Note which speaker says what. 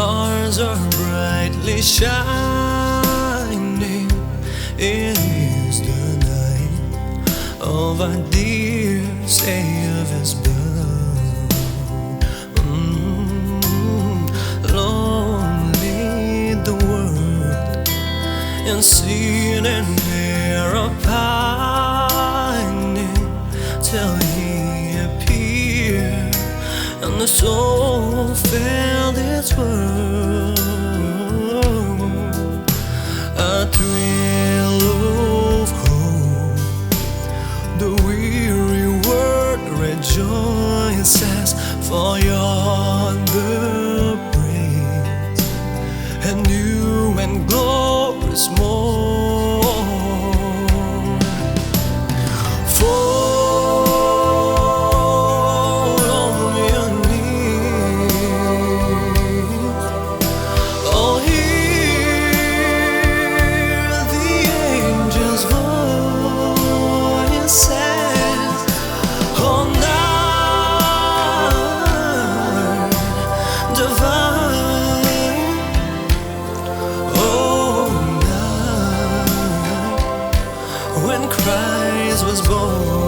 Speaker 1: stars are brightly shining. It is the night of our dear Savior's birth. Lonely the world, and sin and error pining, till He appeared, and the soul felt its worth. A thrill of hope, the weary world rejoices, for yonder praise a new and glorious morn. Fall on your knees, oh, hear the angels' voices. Oh, night divine, oh, night when Christ was born.